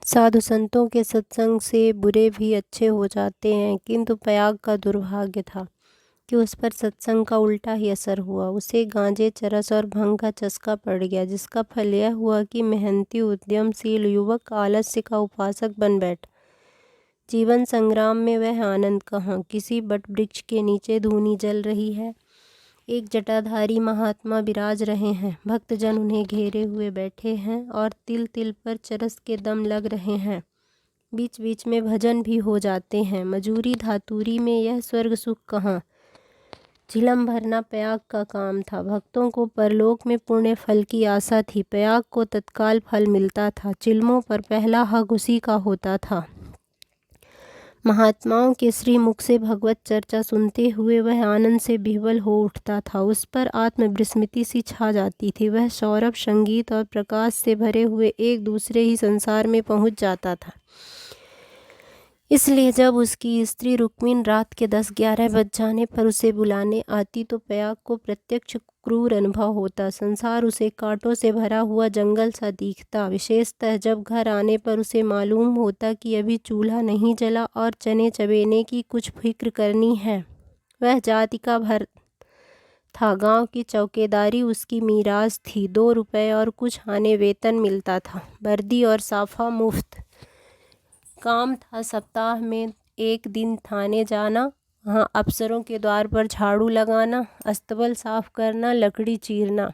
साधु संतों के सत्संग से बुरे भी अच्छे हो जाते हैं, किंतु प्रयाग का दुर्भाग्य था कि उस पर सत्संग का उल्टा ही असर हुआ। उसे गांजे, चरस और भंग का चस्का पड़ गया, जिसका फल यह हुआ कि मेहनती उद्यमशील युवक आलस्य का उपासक बन बैठा। जीवन संग्राम में वह आनंद कहाँ। किसी बट वृक्ष के नीचे धूनी जल रही है, एक जटाधारी महात्मा विराज रहे हैं, भक्तजन उन्हें घेरे हुए बैठे हैं और तिल तिल पर चरस के दम लग रहे हैं। बीच बीच में भजन भी हो जाते हैं। मजूरी धातुरी में यह स्वर्ग सुख कहाँ। चिलम भरना प्रयाग का काम था। भक्तों को परलोक में पुण्य फल की आशा थी। प्रयाग को तत्काल फल मिलता था। चिलमों पर पहला हक उसी का होता था। महात्माओं के श्री मुख से भगवत चर्चा सुनते हुए वह आनंद से विह्वल हो उठता था। उस पर आत्मविस्मृति सी छा जाती थी। वह सौरभ, संगीत और प्रकाश से भरे हुए एक दूसरे ही संसार में पहुंच जाता था। इसलिए जब उसकी स्त्री रुक्मिन रात के 10-11 बज जाने पर उसे बुलाने आती तो प्रयाग को प्रत्यक्ष क्रूर अनुभव होता। संसार उसे कांटों से भरा हुआ जंगल सा दिखता। विशेषतः जब घर आने पर उसे मालूम होता कि अभी चूल्हा नहीं जला और चने चबेने की कुछ फिक्र करनी है। वह जाति का भर था। गांव की चौकीदारी उसकी मीरास थी। 2 रुपए और कुछ आने वेतन मिलता था। वर्दी और साफा मुफ्त। काम था सप्ताह में 1 दिन थाने जाना, वहाँ अफसरों के द्वार पर झाड़ू लगाना, अस्तबल साफ करना, लकड़ी चीरना।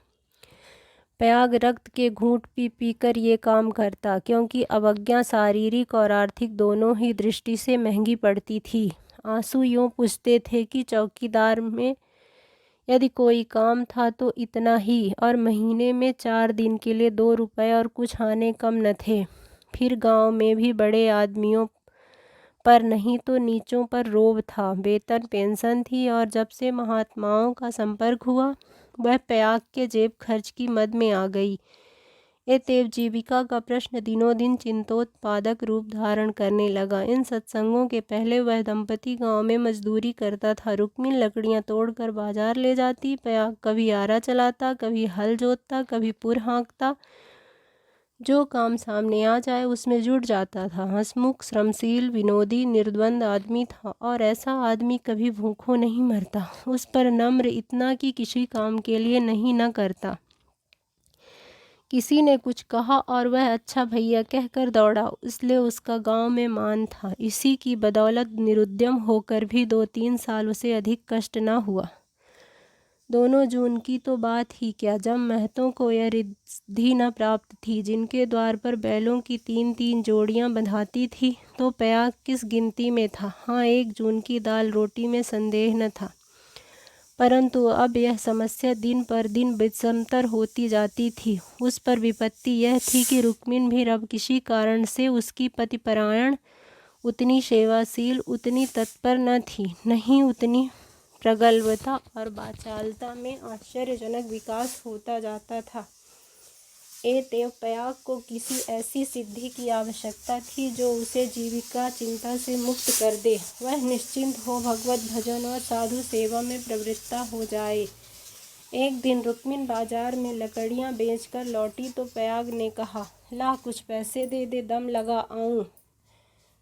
प्रयाग रक्त के घूंट पी पी कर ये काम करता, क्योंकि अवज्ञा शारीरिक और आर्थिक दोनों ही दृष्टि से महंगी पड़ती थी। आंसू यूँ पूछते थे कि चौकीदार में यदि कोई काम था तो इतना ही, और महीने में 4 दिन के लिए 2 रुपए और कुछ आने कम न थे। फिर गांव में भी बड़े आदमियों पर नहीं तो नीचों पर रोब था। वेतन पेंशन थी, और जब से महात्माओं का संपर्क हुआ वह प्रयाग के जेब खर्च की मद में आ गई। एतेव जीविका का प्रश्न दिनों दिन चिंतोत्पादक रूप धारण करने लगा। इन सत्संगों के पहले वह दंपति गांव में मजदूरी करता था। रुक्मिन लकड़ियां तोड़कर बाजार ले जाती। प्रयाग कभी आरा चलाता, कभी हल जोतता, कभी पुर हाँकता। जो काम सामने आ जाए उसमें जुट जाता था। हंसमुख, श्रमशील, विनोदी, निर्द्वंद आदमी था, और ऐसा आदमी कभी भूखों नहीं मरता। उस पर नम्र इतना कि किसी काम के लिए नहीं न करता। किसी ने कुछ कहा और वह अच्छा भैया कहकर दौड़ा, इसलिए उसका गांव में मान था। इसी की बदौलत निरुद्यम होकर भी 2-3 साल उसे अधिक कष्ट न हुआ। 2 जून की तो बात ही क्या, जब महतों को यह रिद्धि न प्राप्त थी जिनके द्वार पर बैलों की 3-3 जोड़ियां बंधाती थी, तो प्रयाग किस गिनती में था। हाँ, 1 जून की दाल रोटी में संदेह न था, परंतु अब यह समस्या दिन पर दिन विषमतर होती जाती थी। उस पर विपत्ति यह थी कि रुक्मिन भी अब किसी कारण से उसकी पतिपरायण, उतनी सेवाशील, उतनी तत्पर न थी। नहीं, उतनी प्रगल्भता और वाचालता में आश्चर्यजनक विकास होता जाता था। एतेव प्रयाग को किसी ऐसी सिद्धि की आवश्यकता थी जो उसे जीविका चिंता से मुक्त कर दे। वह निश्चिंत हो भगवत भजन और साधु सेवा में प्रवृत्ता हो जाए। एक दिन रुक्मिन बाजार में लकड़ियां बेचकर लौटी तो प्रयाग ने कहा, ला कुछ पैसे दे दे, दम लगा आऊं।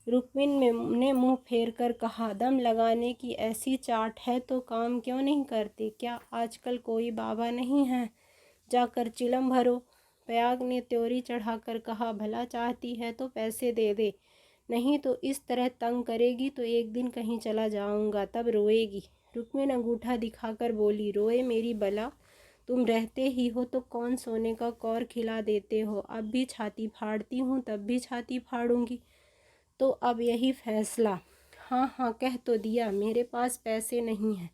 रुक्मिन ने मुंह फेर कर कहा, दम लगाने की ऐसी चाट है तो काम क्यों नहीं करते? क्या आजकल कोई बाबा नहीं है? जाकर चिलम भरो। प्रयाग ने त्योरी चढ़ाकर कहा, भला चाहती है तो पैसे दे दे, नहीं तो इस तरह तंग करेगी तो एक दिन कहीं चला जाऊंगा, तब रोएगी। रुक्मिन अंगूठा दिखाकर बोली, रोए मेरी बला, तुम रहते ही हो तो कौन सोने का कौर खिला देते हो। अब भी छाती फाड़ती हूँ, तब भी छाती फाड़ूंगी, तो अब यही फैसला। हाँ हाँ कह तो दिया, मेरे पास पैसे नहीं हैं।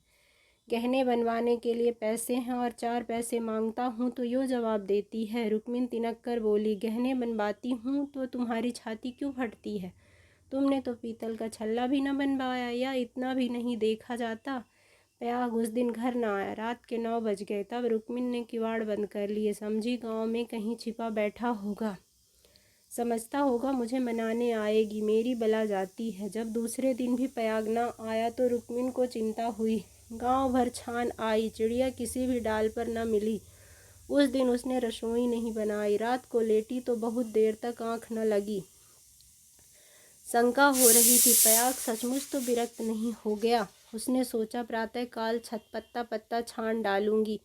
गहने बनवाने के लिए पैसे हैं और 4 पैसे मांगता हूँ तो यूँ जवाब देती है। रुक्मिन तिनक कर बोली, गहने बनवाती हूँ तो तुम्हारी छाती क्यों फटती है? तुमने तो पीतल का छल्ला भी न बनवाया, या इतना भी नहीं देखा जाता? प्रयाग उस दिन घर न आया। रात के 9 बज गए। तब रुक्मिन ने किवाड़ बंद कर लिए। समझी गांव में कहीं छिपा बैठा होगा, समझता होगा मुझे मनाने आएगी, मेरी बला जाती है। जब दूसरे दिन भी प्रयाग न आया तो रुक्मिन को चिंता हुई। गांव भर छान आई, चिड़िया किसी भी डाल पर न मिली। उस दिन उसने रसोई नहीं बनाई। रात को लेटी तो बहुत देर तक आँख न लगी। शंका हो रही थी, प्रयाग सचमुच तो विरक्त नहीं हो गया। उसने सोचा, प्रातःकाल छत पत्ता पत्ता छान डालूंगी,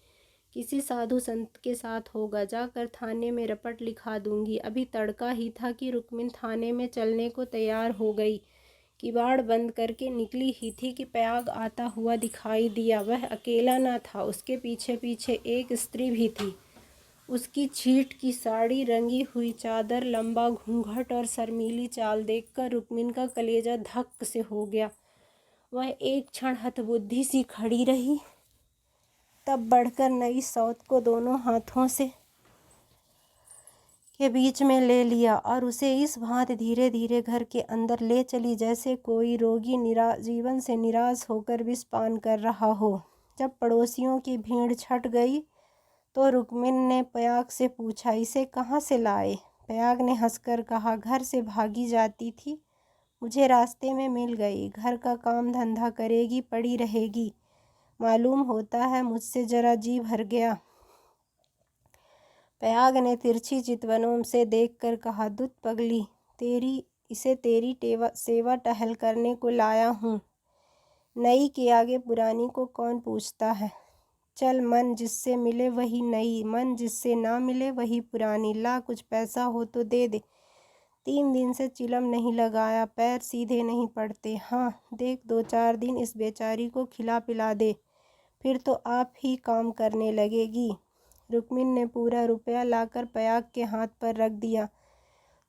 किसी साधु संत के साथ होगा, जाकर थाने में रपट लिखा दूंगी। अभी तड़का ही था कि रुक्मिन थाने में चलने को तैयार हो गई। किवाड़ बंद करके निकली ही थी कि प्रयाग आता हुआ दिखाई दिया। वह अकेला न था, उसके पीछे पीछे एक स्त्री भी थी। उसकी छीट की साड़ी, रंगी हुई चादर, लंबा घूंघट और शर्मीली चाल देखकर रुक्मिन का कलेजा धक से हो गया। वह एक क्षण हतबुद्धि सी खड़ी रही, तब बढ़कर नई सौत को दोनों हाथों से के बीच में ले लिया और उसे इस भांति धीरे धीरे घर के अंदर ले चली जैसे कोई रोगी जीवन से निराश होकर विष पान कर रहा हो। जब पड़ोसियों की भीड़ छट गई तो रुक्मिन ने प्रयाग से पूछा, इसे कहाँ से लाए? प्रयाग ने हंसकर कहा, घर से भागी जाती थी, मुझे रास्ते में मिल गई। घर का काम धंधा करेगी, पड़ी रहेगी, मालूम होता है मुझसे जरा जी भर गया। प्रयाग ने तिरछी चितवनों से देखकर कहा, दुत पगली, इसे तेरी सेवा टहल करने को लाया हूँ। नई के आगे पुरानी को कौन पूछता है? चल, मन जिससे मिले वही नई, मन जिससे ना मिले वही पुरानी। ला, कुछ पैसा हो तो दे दे। 3 दिन से चिलम नहीं लगाया, पैर सीधे नहीं पड़ते। हाँ देख, 2-4 दिन इस बेचारी को खिला पिला दे, फिर तो आप ही काम करने लगेगी। रुक्मिन ने पूरा रुपया लाकर प्रयाग के हाथ पर रख दिया।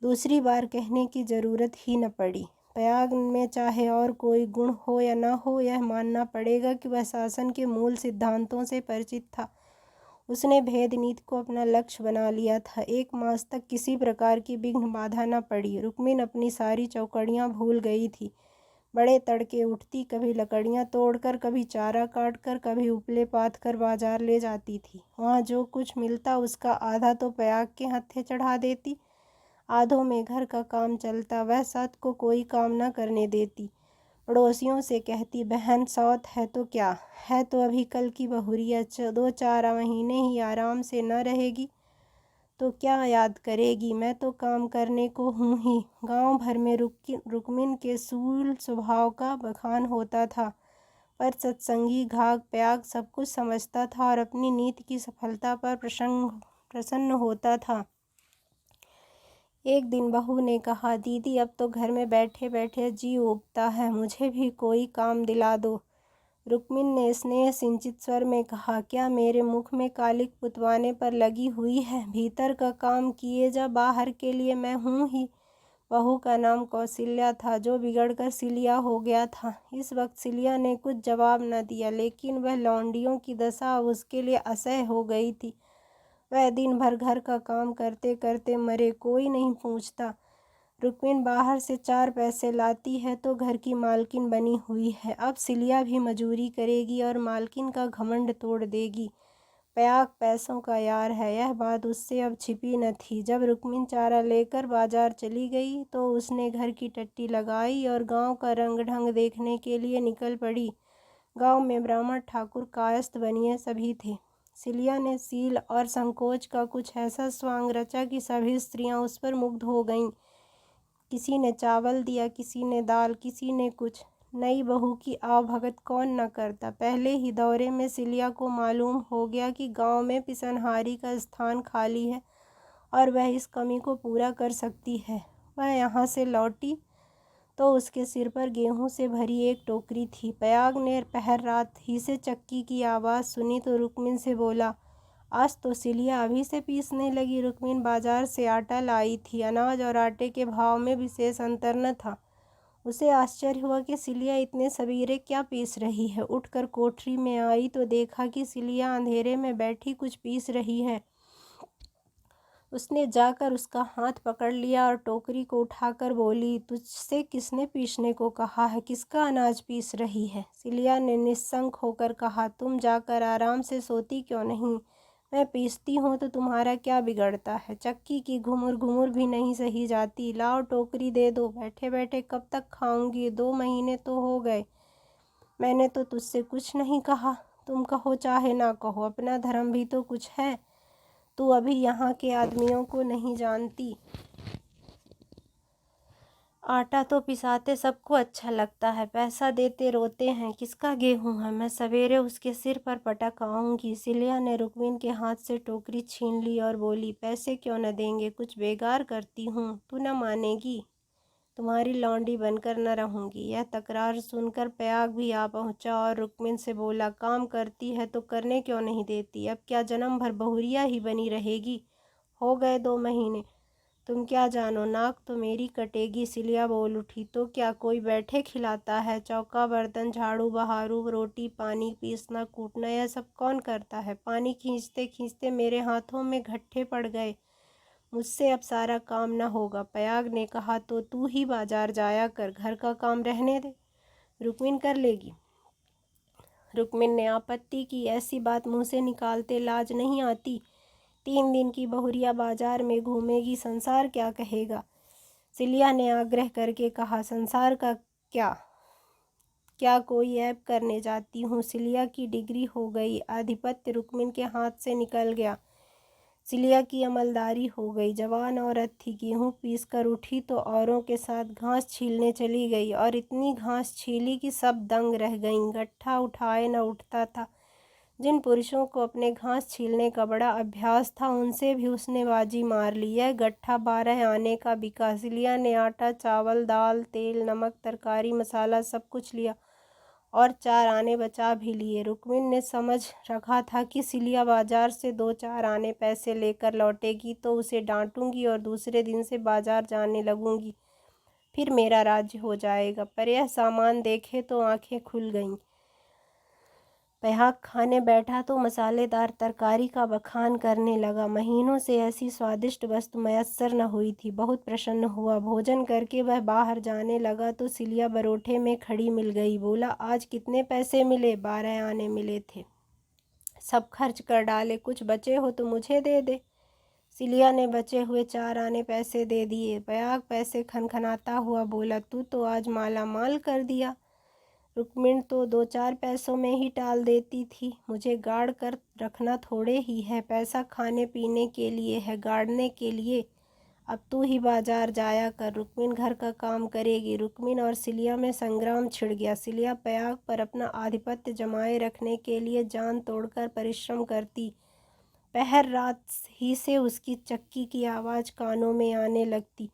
दूसरी बार कहने की जरूरत ही न पड़ी। प्रयाग में चाहे और कोई गुण हो या न हो, यह मानना पड़ेगा कि वह शासन के मूल सिद्धांतों से परिचित था। उसने भेद नीति को अपना लक्ष्य बना लिया था। 1 मास तक किसी प्रकार की विघ्न बाधा न पड़ी। रुक्मिन अपनी सारी चौकड़ियाँ भूल गई थी। बड़े तड़के उठती, कभी लकड़ियाँ तोड़कर, कभी चारा काटकर, कभी उपले पाथ कर बाजार ले जाती थी। वहाँ जो कुछ मिलता उसका आधा तो प्रयाग के हत्थे चढ़ा देती, आधों में घर का काम चलता। वह सत को कोई काम न करने देती। पड़ोसियों से कहती, बहन सौत है तो क्या है, तो अभी कल की बहुरिया, 2-4 महीने ही आराम से न रहेगी तो क्या याद करेगी? मैं तो काम करने को हूँ ही। गांव भर में रुक्मिन के सूल स्वभाव का बखान होता था, पर सत्संगी घाघ प्रयाग सब कुछ समझता था और अपनी नीति की सफलता पर प्रसन्न होता था। एक दिन बहू ने कहा, दीदी अब तो घर में बैठे बैठे जी उबता है, मुझे भी कोई काम दिला दो। रुक्मिन ने स्नेह सिंचित स्वर में कहा, क्या मेरे मुख में कालिक पुतवाने पर लगी हुई है? भीतर का काम किए जा, बाहर के लिए मैं हूँ ही। बहू का नाम कौशल्या था, जो बिगड़कर सिलिया हो गया था। इस वक्त सिलिया ने कुछ जवाब न दिया, लेकिन वह लौंडियों की दशा अब उसके लिए असह्य हो गई थी। वह दिन भर घर का काम करते करते मरे, कोई नहीं पूछता। रुक्मिन बाहर से 4 पैसे लाती है तो घर की मालकिन बनी हुई है। अब सिलिया भी मजूरी करेगी और मालकिन का घमंड तोड़ देगी। प्रयाग पैसों का यार है, यह बात उससे अब छिपी न थी। जब रुक्मिन चारा लेकर बाजार चली गई तो उसने घर की टट्टी लगाई और गांव का रंग ढंग देखने के लिए निकल पड़ी। गांव में ब्राह्मण, ठाकुर, कायस्थ, बनिए सभी थे। सिलिया ने सील और संकोच का कुछ ऐसा स्वांग रचा कि सभी स्त्रियां उस पर मुग्ध हो गईं। किसी ने चावल दिया, किसी ने दाल, किसी ने कुछ। नई बहू की आवभगत कौन न करता। पहले ही दौरे में सिलिया को मालूम हो गया कि गांव में पिसनहारी का स्थान खाली है और वह इस कमी को पूरा कर सकती है। वह यहाँ से लौटी तो उसके सिर पर गेहूं से भरी एक टोकरी थी। प्रयाग ने पहर रात ही से चक्की की आवाज़ सुनी तो रुक्मिन से बोला, आज तो सिलिया अभी से पीसने लगी। रुक्मिन बाजार से आटा लाई थी। अनाज और आटे के भाव में विशेष अंतर न था। उसे आश्चर्य हुआ कि सिलिया इतने सवेरे क्या पीस रही है। उठकर कोठरी में आई तो देखा कि सिलिया अंधेरे में बैठी कुछ पीस रही है। उसने जाकर उसका हाथ पकड़ लिया और टोकरी को उठाकर बोली, तुझसे किसने पीसने को कहा है? किसका अनाज पीस रही है? सिलिया ने निस्संक होकर कहा, तुम जाकर आराम से सोती क्यों नहीं? मैं पीसती हूँ तो तुम्हारा क्या बिगड़ता है? चक्की की घुमुर घुमुर भी नहीं सही जाती। लाओ टोकरी दे दो। बैठे बैठे कब तक खाऊंगी? 2 महीने तो हो गए। मैंने तो तुझसे कुछ नहीं कहा। तुम कहो चाहे ना कहो, अपना धर्म भी तो कुछ है। तू अभी यहाँ के आदमियों को नहीं जानती। आटा तो पिसाते सबको अच्छा लगता है, पैसा देते रोते हैं, किसका गेहूं है, मैं सवेरे उसके सिर पर पटक आऊंगी। सिलिया ने रुक्मिन के हाथ से टोकरी छीन ली और बोली, पैसे क्यों न देंगे, कुछ बेगार करती हूँ, तू न मानेगी, तुम्हारी लौंडी बनकर न रहूंगी। यह तकरार सुनकर पयाग भी आ पहुंचा और रुक्मिन से बोला, काम करती है तो करने क्यों नहीं देती, अब क्या जन्म भर बहुरिया ही बनी रहेगी। हो गए 2 महीने, तुम क्या जानो, नाक तो मेरी कटेगी। सिलिया बोल उठी, तो क्या कोई बैठे खिलाता है, चौका बर्तन झाड़ू बहारू रोटी पानी पीसना कूटना यह सब कौन करता है। पानी खींचते खींचते मेरे हाथों में घट्ठे पड़ गए, मुझसे अब सारा काम न होगा। पयाग ने कहा, तो तू ही बाजार जाया कर, घर का काम रहने दे, रुक्मिन कर लेगी। रुक्मिन ने आपत्ति की, ऐसी बात मुँह से निकालते लाज नहीं आती। 3 दिन की बहुरिया बाजार में घूमेगी, संसार क्या कहेगा। सिलिया ने आग्रह करके कहा, संसार का क्या क्या कोई ऐब करने जाती हूँ। सिलिया की डिग्री हो गई, आधिपत्य रुक्मिन के हाथ से निकल गया। सिलिया की अमलदारी हो गई, जवान औरत थी, गेहूँ पीस कर उठी तो औरों के साथ घास छीलने चली गई और इतनी घास छीली कि सब दंग रह गईं। गट्ठा उठाए न उठता था। जिन पुरुषों को अपने घास छीलने का बड़ा अभ्यास था, उनसे भी उसने बाजी मार ली। यह गट्ठा 12 आने का बिका। सिलिया ने आटा चावल दाल तेल नमक तरकारी मसाला सब कुछ लिया और 4 आने बचा भी लिए। रुक्मिन ने समझ रखा था कि सिलिया बाजार से 2-4 आने पैसे लेकर लौटेगी तो उसे डांटूंगी और दूसरे दिन से बाजार जाने लगूंगी, फिर मेरा राज्य हो जाएगा। पर यह सामान देखे तो आंखें खुल गईं। पयाग खाने बैठा तो मसालेदार तरकारी का बखान करने लगा। महीनों से ऐसी स्वादिष्ट वस्तु मयस्सर न हुई थी। बहुत प्रसन्न हुआ। भोजन करके वह बाहर जाने लगा तो सिलिया बरोठे में खड़ी मिल गई। बोला, आज कितने पैसे मिले। 12 आने मिले थे, सब खर्च कर डाले, कुछ बचे हो तो मुझे दे दे। सिलिया ने बचे हुए 4 आने पैसे दे दिए। पयाग पैसे खनखनाता हुआ बोला, तू तो आज माला माल कर दिया। रुक्मिण तो 2-4 पैसों में ही टाल देती थी। मुझे गाड़ कर रखना थोड़े ही है, पैसा खाने पीने के लिए है, गाड़ने के लिए। अब तू ही बाजार जाया कर, रुक्मिण घर का काम करेगी। रुक्मिण और सिलिया में संग्राम छिड़ गया। सिलिया पयाग पर अपना आधिपत्य जमाए रखने के लिए जान तोड़कर परिश्रम करती। पहर रात ही से उसकी चक्की की आवाज़ कानों में आने लगती।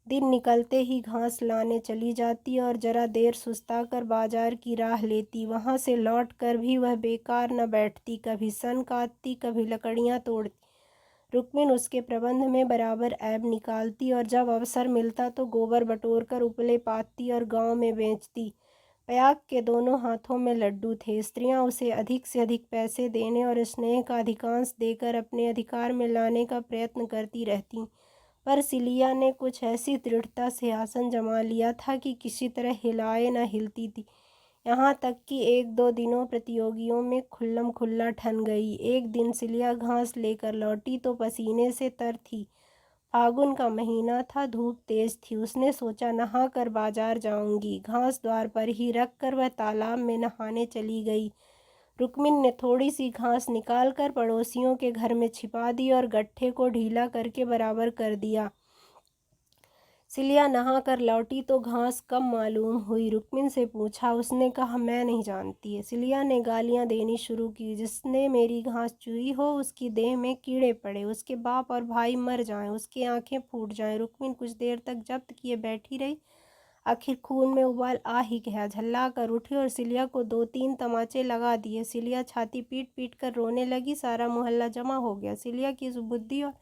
दिन निकलते ही घास लाने चली जाती और जरा देर सुस्ताकर बाजार की राह लेती। वहाँ से लौट कर भी वह बेकार न बैठती, कभी सन काटती कभी लकड़ियाँ तोड़ती। रुक्मिन उसके प्रबंध में बराबर ऐब निकालती और जब अवसर मिलता तो गोबर बटोर कर उपले पाथती और गांव में बेचती। पयाग के दोनों हाथों में लड्डू थे। स्त्रियां उसे अधिक से अधिक पैसे देने और स्नेह का अधिकांश देकर अपने अधिकार में लाने का प्रयत्न करती रहती, पर सिलिया ने कुछ ऐसी दृढ़ता से आसन जमा लिया था कि किसी तरह हिलाए न हिलती थी। यहाँ तक कि 1-2 दिनों प्रतियोगियों में खुल्लम खुल्ला ठन गई। एक दिन सिलिया घास लेकर लौटी तो पसीने से तर थी। फागुन का महीना था, धूप तेज थी। उसने सोचा, नहा कर बाजार जाऊंगी। घास द्वार पर ही रख कर वह तालाब में नहाने चली गई। रुक्मिन ने थोड़ी सी घास निकालकर पड़ोसियों के घर में छिपा दी और गट्ठे को ढीला करके बराबर कर दिया। सिलिया नहा कर लौटी तो घास कम मालूम हुई। रुक्मिन से पूछा, उसने कहा, मैं नहीं जानती है। सिलिया ने गालियां देनी शुरू की। जिसने मेरी घास चुरी हो उसकी देह में कीड़े पड़े, उसके बाप और भाई मर जाएं, उसकी आंखें फूट जाएं। रुक्मिन कुछ देर तक जब्त किए बैठी रही, आखिर खून में उबाल आ ही गया। झल्ला कर उठी और सिलिया को 2-3 तमाचे लगा दिए। सिलिया छाती पीट पीट कर रोने लगी। सारा मोहल्ला जमा हो गया। सिलिया की सुबुद्धि और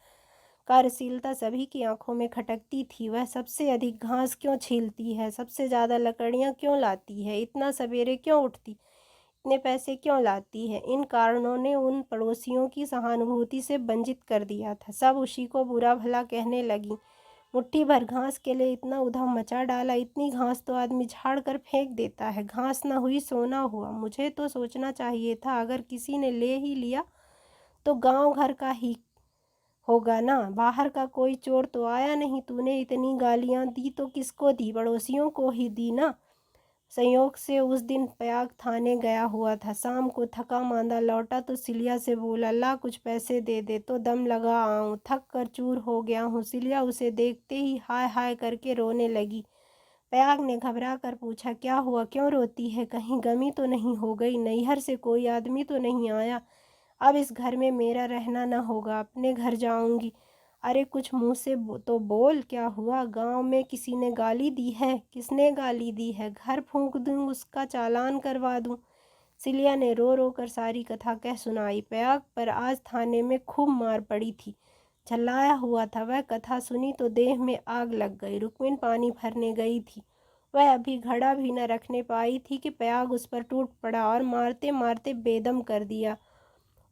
कार्यशीलता सभी की आंखों में खटकती थी। वह सबसे अधिक घास क्यों छीलती है, सबसे ज़्यादा लकड़ियाँ क्यों लाती है, इतना सवेरे क्यों उठती, इतने पैसे क्यों लाती है। इन कारणों ने उन पड़ोसियों की सहानुभूति से वंचित कर दिया था। सब उसी को बुरा भला कहने लगी। मुट्ठी भर घास के लिए इतना उधम मचा डाला। इतनी घास तो आदमी झाड़ कर फेंक देता है। घास न हुई सोना हुआ। मुझे तो सोचना चाहिए था, अगर किसी ने ले ही लिया तो गांव घर का ही होगा ना, बाहर का कोई चोर तो आया नहीं। तूने इतनी गालियां दी तो किसको दी, पड़ोसियों को ही दी ना। संयोग से उस दिन पयाग थाने गया हुआ था। शाम को थका मांदा लौटा तो सिलिया से बोला, ला कुछ पैसे दे दे तो दम लगा आऊं, थक कर चूर हो गया हूँ। सिलिया उसे देखते ही हाय हाय करके रोने लगी। प्रयाग ने घबरा कर पूछा, क्या हुआ, क्यों रोती है, कहीं गमी तो नहीं हो गई, नैहर से कोई आदमी तो नहीं आया, अब इस घर में मेरा रहना न होगा, अपने घर जाऊंगी। अरे कुछ मुंह से तो बोल, क्या हुआ, गांव में किसी ने गाली दी है, किसने गाली दी है, घर फूंक दूं, उसका चालान करवा दूं। सिलिया ने रो रो कर सारी कथा कह सुनाई। प्रयाग पर आज थाने में खूब मार पड़ी थी, झल्लाया हुआ था। वह कथा सुनी तो देह में आग लग गई। रुक्मिन पानी भरने गई थी, वह अभी घड़ा भी न रखने पाई थी कि प्रयाग उस पर टूट पड़ा और मारते मारते बेदम कर दिया।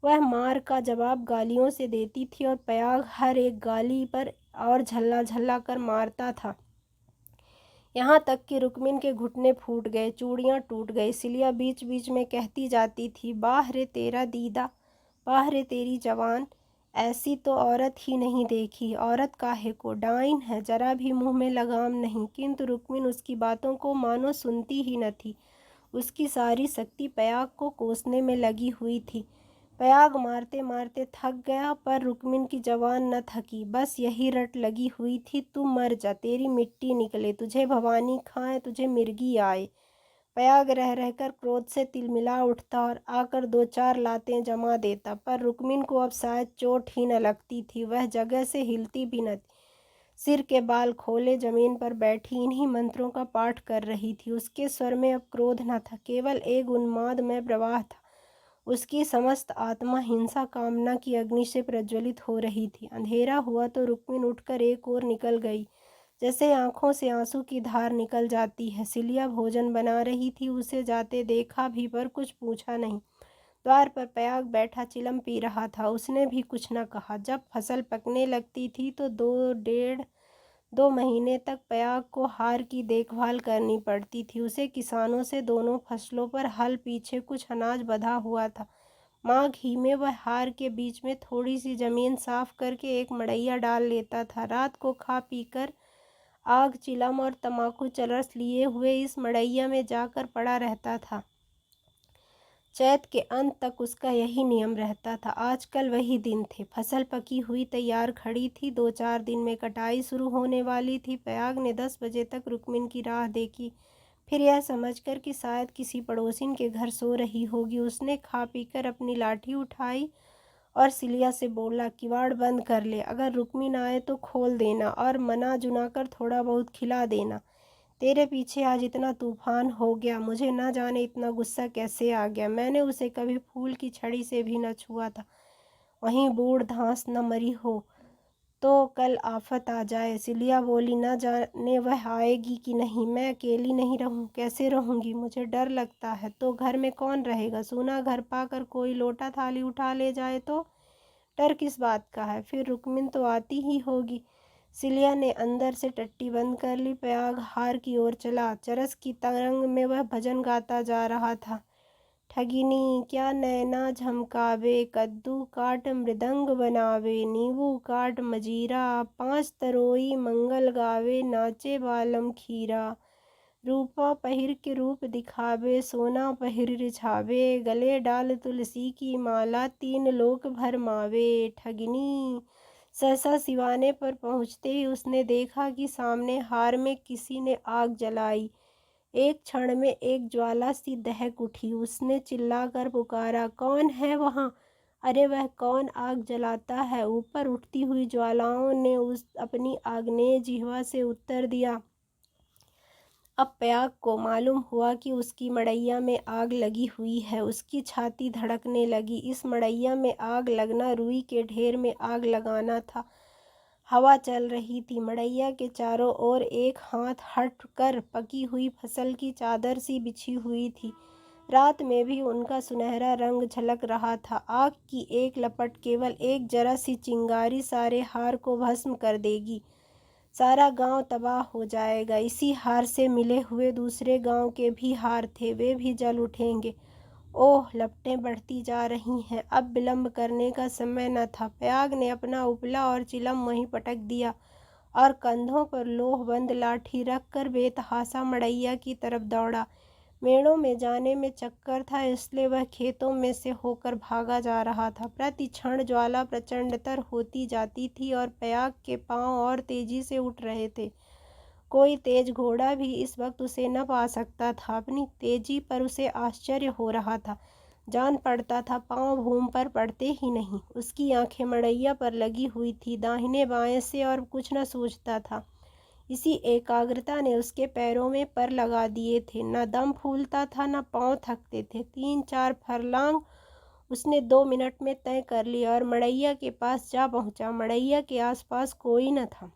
वह मार का जवाब गालियों से देती थी और प्रयाग हर एक गाली पर और झल्ला झल्ला कर मारता था, यहाँ तक कि रुक्मिन के घुटने फूट गए, चूड़ियाँ टूट गई। सिलिया बीच बीच में कहती जाती थी, बाह रे तेरा दीदा, बाह रे तेरी जवान, ऐसी तो औरत ही नहीं देखी, औरत काहे को, डाइन है, जरा भी मुंह में लगाम नहीं। किंतु रुक्मिन उसकी बातों को मानो सुनती ही न थी। उसकी सारी शक्ति प्रयाग को कोसने में लगी हुई थी। प्रयाग मारते मारते थक गया, पर रुक्मिन की जवान न थकी। बस यही रट लगी हुई थी, तू मर जा, तेरी मिट्टी निकले, तुझे भवानी खाए, तुझे मिर्गी आए। प्रयाग रह रहकर क्रोध से तिलमिला उठता और आकर दो चार लातें जमा देता, पर रुक्मिन को अब शायद चोट ही न लगती थी। वह जगह से हिलती भी न थी, सिर के बाल खोले जमीन पर बैठी इन्हीं मंत्रों का पाठ कर रही थी। उसके स्वर में अब क्रोध न था, केवल एक उन्मादमय प्रवाह था। उसकी समस्त आत्मा हिंसा कामना की अग्नि से प्रज्वलित हो रही थी। अंधेरा हुआ तो रुक्मिन उठकर एक ओर निकल गई, जैसे आंखों से आंसू की धार निकल जाती है। सिलिया भोजन बना रही थी, उसे जाते देखा भी पर कुछ पूछा नहीं। द्वार पर प्रयाग बैठा चिलम पी रहा था, उसने भी कुछ न कहा। जब फसल पकने लगती थी तो 2 महीने तक प्रयाग को हार की देखभाल करनी पड़ती थी। उसे किसानों से दोनों फसलों पर हल पीछे कुछ अनाज बंधा हुआ था। माघ ही में वह हार के बीच में थोड़ी सी जमीन साफ करके एक मड़ैया डाल लेता था। रात को खा पीकर आग, चिलम और तम्बाकू चरस लिए हुए इस मड़ैया में जाकर पड़ा रहता था। चैत के अंत तक उसका यही नियम रहता था। आजकल वही दिन थे। फसल पकी हुई तैयार खड़ी थी, 2-4 दिन में कटाई शुरू होने वाली थी। प्रयाग ने 10 बजे तक रुक्मिन की राह देखी, फिर यह समझकर कि शायद किसी पड़ोसिन के घर सो रही होगी, उसने खा पीकर अपनी लाठी उठाई और सिलिया से बोला, किवाड़ बंद कर ले, अगर रुक्मिन आए तो खोल देना और मना जुना कर थोड़ा बहुत खिला देना। तेरे पीछे आज इतना तूफान हो गया, मुझे न जाने इतना गुस्सा कैसे आ गया। मैंने उसे कभी फूल की छड़ी से भी न छुआ था। वहीं बूढ़ धांस न मरी हो तो कल आफत आ जाए। सिलिया बोली, न जाने वह आएगी कि नहीं, मैं अकेली नहीं रहूं, कैसे रहूंगी, मुझे डर लगता है। तो घर में कौन रहेगा, सूना घर पाकर कोई लोटा थाली उठा ले जाए तो डर किस बात का है, फिर रुक्मिन तो आती ही होगी। सिलिया ने अंदर से टट्टी बंद कर ली। प्रयाग हार की ओर चला। चरस की तरंग में वह भजन गाता जा रहा था, ठगिनी क्या नैना झमकावे, कद्दू काट मृदंग बनावे, नींबू काट मजीरा, 5 तरोई मंगल गावे, नाचे बालम खीरा, रूपा पहिर के रूप दिखावे, सोना पहिर रिझावे, गले डाल तुलसी की माला, 3 लोक भरमावे। ठगिनी। सहसा सिवाने पर पहुँचते ही उसने देखा कि सामने हार में किसी ने आग जलाई। एक क्षण में एक ज्वाला सी दहक उठी। उसने चिल्लाकर पुकारा, कौन है वहाँ? अरे वह कौन आग जलाता है? ऊपर उठती हुई ज्वालाओं ने उस अपनी आग्नेय जिह्वा से उत्तर दिया। अब प्रयाग को मालूम हुआ कि उसकी मड़ैया में आग लगी हुई है। उसकी छाती धड़कने लगी। इस मड़ैया में आग लगना रुई के ढेर में आग लगाना था। हवा चल रही थी। मड़ैया के चारों ओर एक हाथ हट कर पकी हुई फसल की चादर सी बिछी हुई थी। रात में भी उनका सुनहरा रंग झलक रहा था। आग की एक लपट, केवल एक जरा सी चिंगारी सारे हार को भस्म कर देगी। सारा गांव तबाह हो जाएगा। इसी हार से मिले हुए दूसरे गांव के भी हार थे, वे भी जल उठेंगे। ओह, लपटें बढ़ती जा रही हैं। अब विलंब करने का समय न था। प्रयाग ने अपना उपला और चिलम वहीं पटक दिया और कंधों पर लोहबंद लाठी रखकर बेतहाशा मड़ैया की तरफ दौड़ा। मेड़ों में जाने में चक्कर था, इसलिए वह खेतों में से होकर भागा जा रहा था। प्रति क्षण ज्वाला प्रचंडतर होती जाती थी और प्रयाग के पांव और तेजी से उठ रहे थे। कोई तेज घोड़ा भी इस वक्त उसे न पा सकता था। अपनी तेजी पर उसे आश्चर्य हो रहा था। जान पड़ता था पांव भूमि पर पड़ते ही नहीं। उसकी आंखें मड़ैया पर लगी हुई थी, दाहिने बाएं से, और कुछ न सोचता था। इसी एकाग्रता ने उसके पैरों में पर लगा दिए थे। न दम फूलता था, न पांव थकते थे। 3-4 फरलांग उसने 2 मिनट में तय कर लिया और मड़ैया के पास जा पहुंचा। मड़ैया के आसपास कोई न था।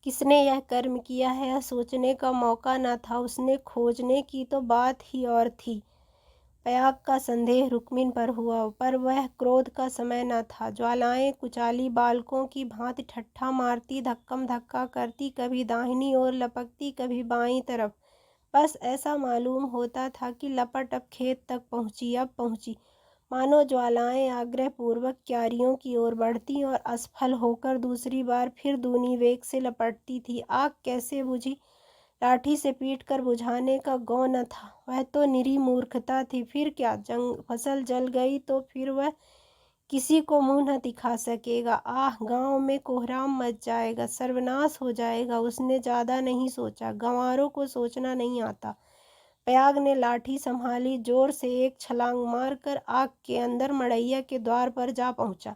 किसने यह कर्म किया है, यह सोचने का मौका न था। उसने खोजने की तो बात ही और थी। पयाग का संदेह रुक्मिन पर हुआ, पर वह क्रोध का समय न था। ज्वालाएं कुचाली बालकों की भांति ठट्ठा मारती, धक्कम धक्का करती, कभी दाहिनी ओर लपकती, कभी बाईं तरफ। बस ऐसा मालूम होता था कि लपट अब खेत तक पहुंची, अब पहुंची। मानो ज्वालाएं आग्रहपूर्वक क्यारियों की ओर बढ़ती और असफल होकर दूसरी बार फिर दूनी वेग से लपटती थी। आग कैसे बुझी? लाठी से पीट कर बुझाने का गौ न था। वह तो निरी मूर्खता थी। फिर क्या, फसल जल गई तो फिर वह किसी को मुंह न दिखा सकेगा। आह, गांव में कोहराम मच जाएगा, सर्वनाश हो जाएगा। उसने ज्यादा नहीं सोचा। गंवारों को सोचना नहीं आता। पयाग ने लाठी संभाली, जोर से एक छलांग मारकर आग के अंदर मड़ैया के द्वार पर जा पहुंचा।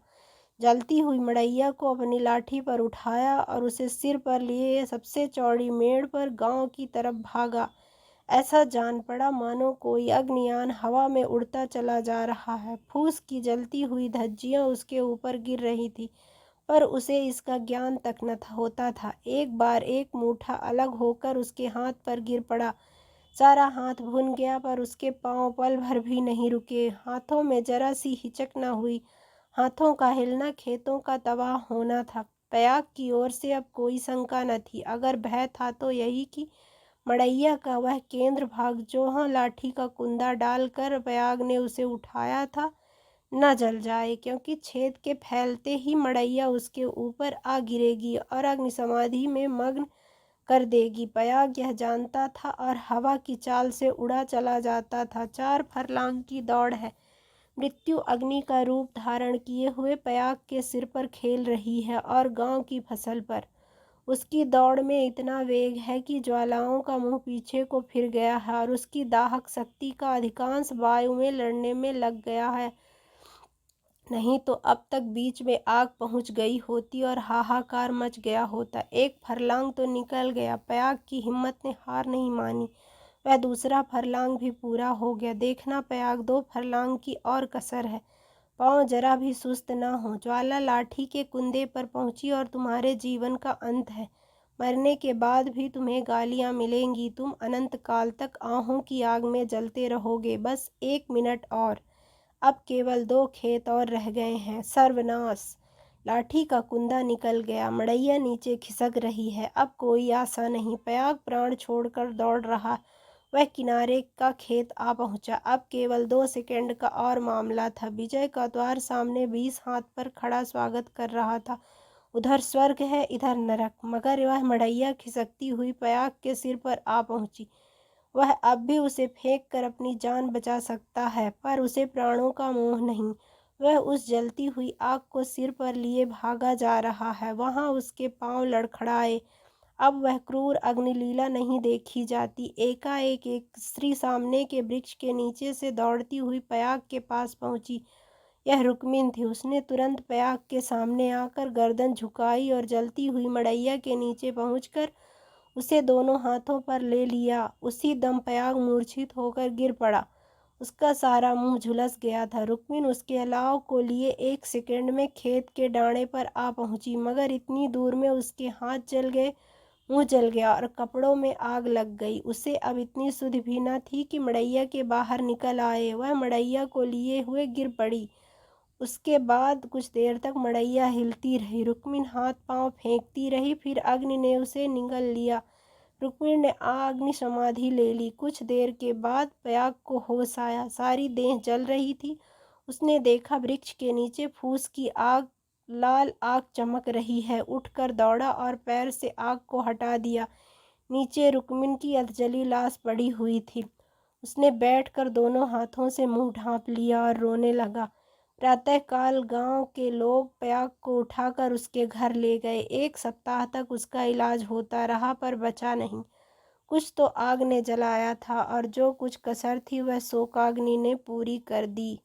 जलती हुई मड़ैया को अपनी लाठी पर उठाया और उसे सिर पर लिए सबसे चौड़ी मेड़ पर गांव की तरफ भागा। ऐसा जान पड़ा मानो कोई अग्नियान हवा में उड़ता चला जा रहा है। फूस की जलती हुई धज्जियां उसके ऊपर गिर रही थी, पर उसे इसका ज्ञान तक न होता था। एक बार एक मूठा अलग होकर उसके हाथ पर गिर पड़ा। सारा हाथ भुन गया, पर उसके पांव पल भर भी नहीं रुके। हाथों में जरा सी हिचक न हुई। हाथों का हिलना खेतों का तबाह होना था। पयाग की ओर से अब कोई शंका न थी। अगर भय था तो यही कि मड़ैया का वह केंद्र भाग, जो लाठी का कुंदा डालकर पयाग ने उसे उठाया था, न जल जाए, क्योंकि छेद के फैलते ही मड़ैया उसके ऊपर आ गिरेगी और अग्नि समाधि में मग्न कर देगी। पयाग यह जानता था और हवा की चाल से उड़ा चला जाता था। 4 फरलांग की दौड़ है। मृत्यु अग्नि का रूप धारण किए हुए पयाग के सिर पर खेल रही है और गांव की फसल पर। उसकी दौड़ में इतना वेग है कि ज्वालाओं का मुंह पीछे को फिर गया है और उसकी दाहक शक्ति का अधिकांश वायु में लड़ने में लग गया है। नहीं तो अब तक बीच में आग पहुंच गई होती और हाहाकार मच गया होता। 1 फरलांग तो निकल गया। पयाग की हिम्मत ने हार नहीं मानी। वह दूसरा फरलांग भी पूरा हो गया। देखना पयाग, 2 फरलांग की और कसर है। पाँव जरा भी सुस्त न हो। ज्वाला लाठी के कुंदे पर पहुंची और तुम्हारे जीवन का अंत है। मरने के बाद भी तुम्हें गालियां मिलेंगी। तुम अनंत काल तक आहों की आग में जलते रहोगे। बस 1 मिनट और। अब केवल 2 खेत और रह गए हैं। सर्वनाश! लाठी का कुंदा निकल गया। मड़ैया नीचे खिसक रही है। अब कोई आशा नहीं। पयाग प्राण छोड़कर दौड़ रहा। वह किनारे का खेत आ पहुंचा। अब केवल 2 सेकंड का और मामला था। विजय का द्वार सामने 20 हाथ पर खड़ा स्वागत कर रहा था। उधर स्वर्ग है, इधर नरक। मगर वह मड़ैया खिसकती हुई पयाग के सिर पर आ पहुंची। वह अब भी उसे फेंक कर अपनी जान बचा सकता है, पर उसे प्राणों का मोह नहीं। वह उस जलती हुई आग को सिर पर लिए भागा जा रहा है। वहां उसके पांव लड़खड़ाए। अब वह क्रूर अग्निलीला नहीं देखी जाती। एकाएक एक स्त्री सामने के वृक्ष के नीचे से दौड़ती हुई पयाग के पास पहुंची। यह रुक्मिन थी। उसने तुरंत पयाग के सामने आकर गर्दन झुकाई और जलती हुई मड़ैया के नीचे पहुंचकर उसे दोनों हाथों पर ले लिया। उसी दम पयाग मूर्छित होकर गिर पड़ा। उसका सारा मुंह झुलस गया था। रुक्मिन उसके अलाव को लिए 1 सेकंड में खेत के डाणे पर आ पहुंची, मगर इतनी दूर में उसके हाथ जल गए, मुंह जल गया और कपड़ों में आग लग गई। उसे अब इतनी सुध भी न थी कि मड़ैया के बाहर निकल आए। वह मड़ैया को लिए हुए गिर पड़ी। उसके बाद कुछ देर तक मड़ैया हिलती रही। रुक्मिन हाथ पांव फेंकती रही। फिर अग्नि ने उसे निगल लिया। रुक्मिन ने अग्नि समाधि ले ली। कुछ देर के बाद पयाग को होश आया। सारी देह जल रही थी। उसने देखा वृक्ष के नीचे फूस की आग, लाल आग चमक रही है। उठकर दौड़ा और पैर से आग को हटा दिया। नीचे रुक्मिन की अधजली लाश पड़ी हुई थी। उसने बैठकर दोनों हाथों से मुंह ढांप लिया और रोने लगा। प्रातःकाल गांव के लोग पयाग को उठाकर उसके घर ले गए। 1 सप्ताह तक उसका इलाज होता रहा पर बचा नहीं। कुछ तो आग ने जलाया था और जो कुछ कसर थी वह शोकाग्नि ने पूरी कर दी।